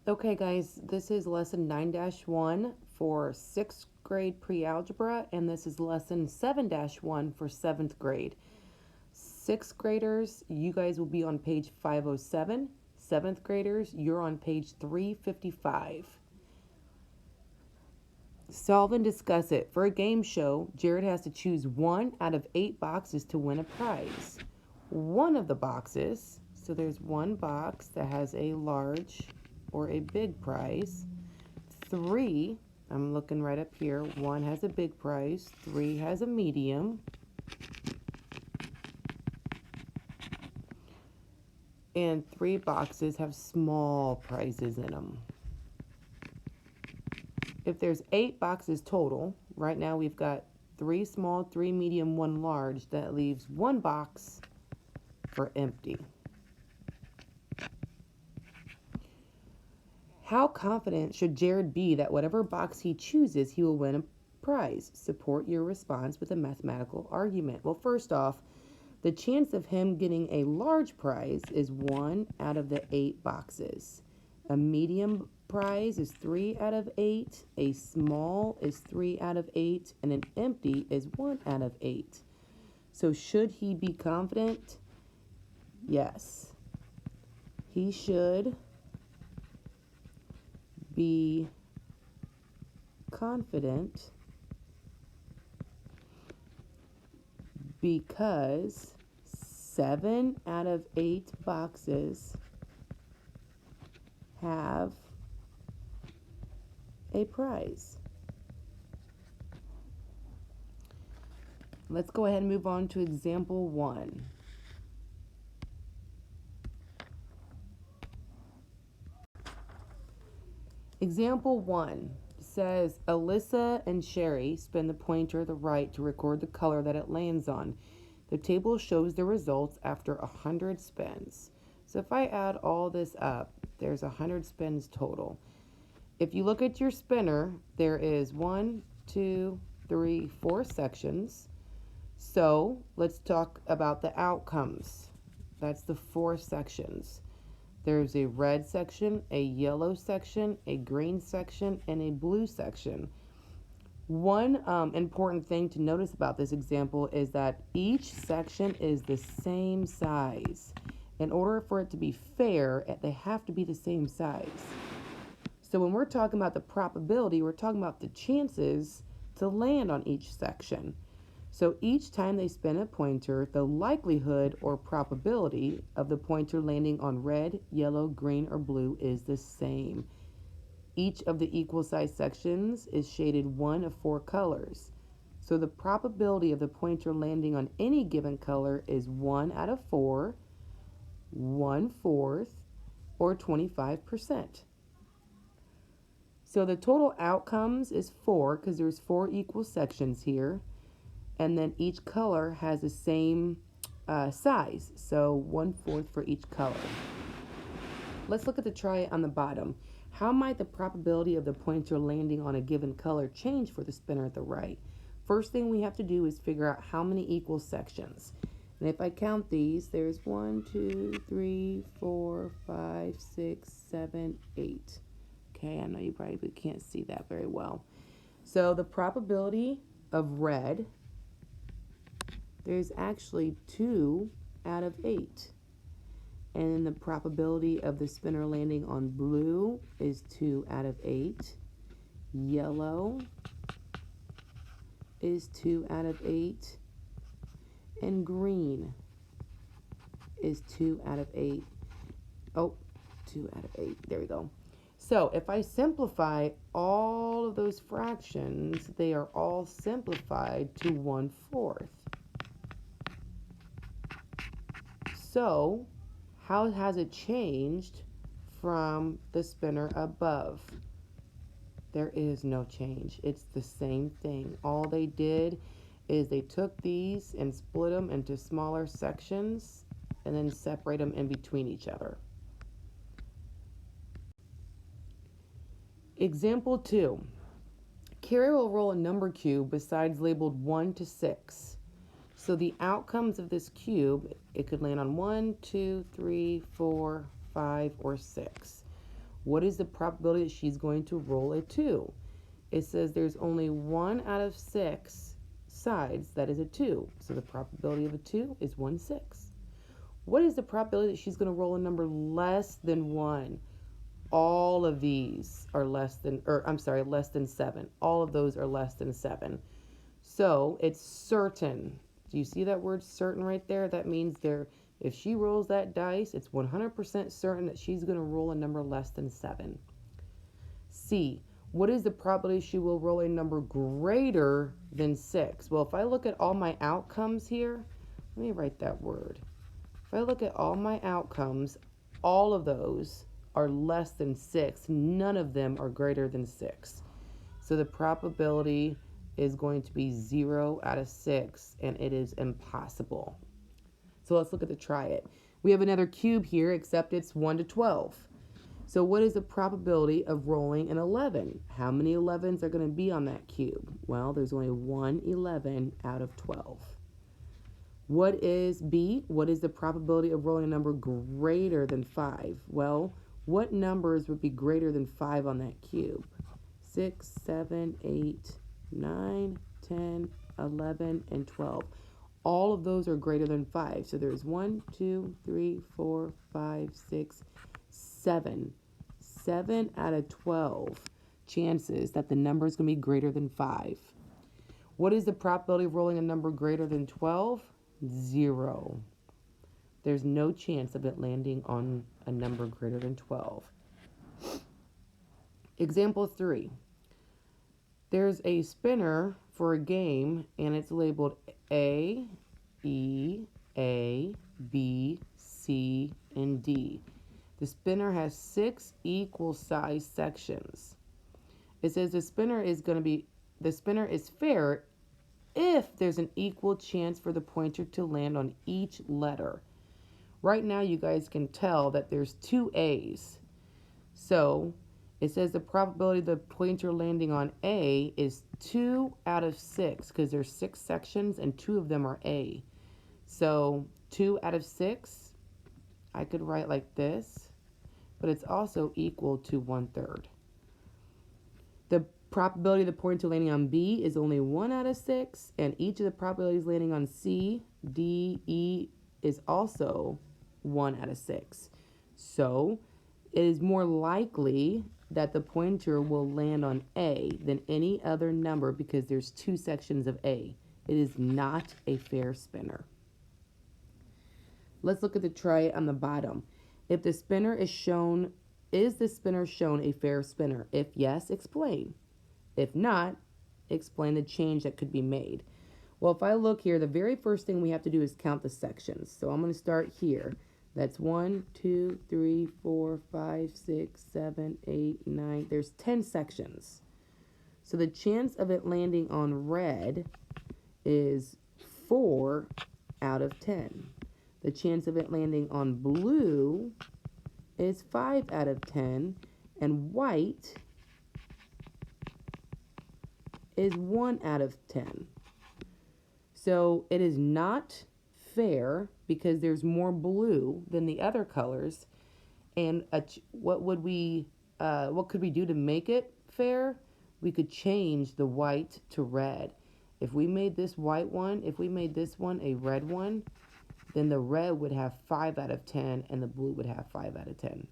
Okay, guys, this is lesson 9-1 for 6th grade pre-algebra, and this is lesson 7-1 for 7th grade. 6th graders, you guys will be on page 507. 7th graders, you're on page 355. Solve and discuss it. For a game show, Jared has to choose 1 out of 8 boxes to win a prize. One of the boxes, so there's one box that has a large or a big prize. 3, I'm looking right up here, 1 has a big prize, 3 has a medium, and 3 boxes have small prizes in them. If there's 8 boxes total, right now we've got 3 small, 3 medium, 1 large. That leaves 1 box for empty. How confident should Jared be that whatever box he chooses, he will win a prize? Support your response with a mathematical argument. Well, first off, the chance of him getting a large prize is 1 out of the 8 boxes. A medium prize is 3 out of 8, a small is 3 out of 8, and an empty is 1 out of 8. So should he be confident? Yes. He should be confident because 7 out of 8 boxes have a prize. Let's go ahead and move on to example 1. Example 1 says Alyssa and Sherry spin the pointer to the right to record the color that it lands on. The table shows the results after 100 spins. So if I add all this up, there's 100 spins total. If you look at your spinner, there is 1, 2, 3, 4 sections. So let's talk about the outcomes. That's the 4 sections. There's a red section, a yellow section, a green section, and a blue section. One important thing to notice about this example is that each section is the same size. In order for it to be fair, they have to be the same size. So when we're talking about the probability, we're talking about the chances to land on each section. So each time they spin a pointer, the likelihood or probability of the pointer landing on red, yellow, green, or blue is the same. Each of the equal size sections is shaded one of 4 colors. So the probability of the pointer landing on any given color is 1 out of 4, 1/4, or 25%. So the total outcomes is 4 because there's 4 equal sections here. And then each color has the same size, so 1/4 for each color. Let's look at the try on the bottom. How might the probability of the pointer landing on a given color change for the spinner at the right? First thing we have to do is figure out how many equal sections. And if I count these, there's 1, 2, 3, 4, 5, 6, 7, 8. Okay, I know you probably can't see that very well. So the probability of red, there's actually 2 out of 8. And then the probability of the spinner landing on blue is 2 out of 8. Yellow is 2 out of 8. And green is 2 out of 8. Oh, 2 out of 8. There we go. So if I simplify all of those fractions, they are all simplified to 1/4. So, how has it changed from the spinner above? There is no change. It's the same thing. All they did is they took these and split them into smaller sections and then separate them in between each other. Example 2. Carrie will roll a number cube besides labeled 1 to 6. So the outcomes of this cube, it could land on 1, 2, 3, 4, 5, or 6. What is the probability that she's going to roll a 2? It says there's only 1 out of 6 sides that is a 2. So the probability of a 2 is 1/6. What is the probability that she's going to roll a number less than 1? All of these are less than 7. All of those are less than 7. So it's certain. Do you see that word certain right there? That means if she rolls that dice, it's 100% certain that she's going to roll a number less than 7. C, what is the probability she will roll a number greater than 6? Well, if I look at all my outcomes here, let me write that word. If I look at all my outcomes, all of those are less than 6. None of them are greater than 6. So the probability is going to be 0 out of 6, and it is impossible. So let's look at the try it. We have another cube here, except it's 1 to 12. So what is the probability of rolling an 11? How many 11s are going to be on that cube? Well, there's only 1 11 out of 12. What is B? What is the probability of rolling a number greater than 5? Well, what numbers would be greater than 5 on that cube? 6, 7, 8, 9, 10, 11, and 12. All of those are greater than 5. So there's 1, 2, 3, 4, 5, 6, 7. 7 out of 12 chances that the number is going to be greater than 5. What is the probability of rolling a number greater than 12? 0. There's no chance of it landing on a number greater than 12. Example 3. There's a spinner for a game, and it's labeled A, E, A, B, C, and D. The spinner has 6 equal size sections. It says the spinner is fair if there's an equal chance for the pointer to land on each letter. Right now, you guys can tell that there's 2 A's. So it says the probability of the pointer landing on A is 2 out of 6 because there's 6 sections and 2 of them are A. So 2 out of 6, I could write like this, but it's also equal to 1/3. The probability of the pointer landing on B is only 1 out of 6, and each of the probabilities landing on C, D, E is also 1 out of 6. So it is more likely that the pointer will land on A than any other number because there's 2 sections of A. It is not a fair spinner. Let's look at the try on the bottom. If the spinner is shown, is the spinner shown a fair spinner? If yes, explain. If not, explain the change that could be made. Well, if I look here, the very first thing we have to do is count the sections. So I'm going to start here. That's 1, 2, 3, 4, 5, 6, 7, 8, 9. There's 10 sections. So the chance of it landing on red is 4 out of 10. The chance of it landing on blue is 5 out of 10. And white is 1 out of 10. So it is not fair because there's more blue than the other colors. And what could we do to make it fair? We could change the white to red. If we made this white one, if we made this one a red one, then the red would have 5 out of 10 and the blue would have 5 out of 10.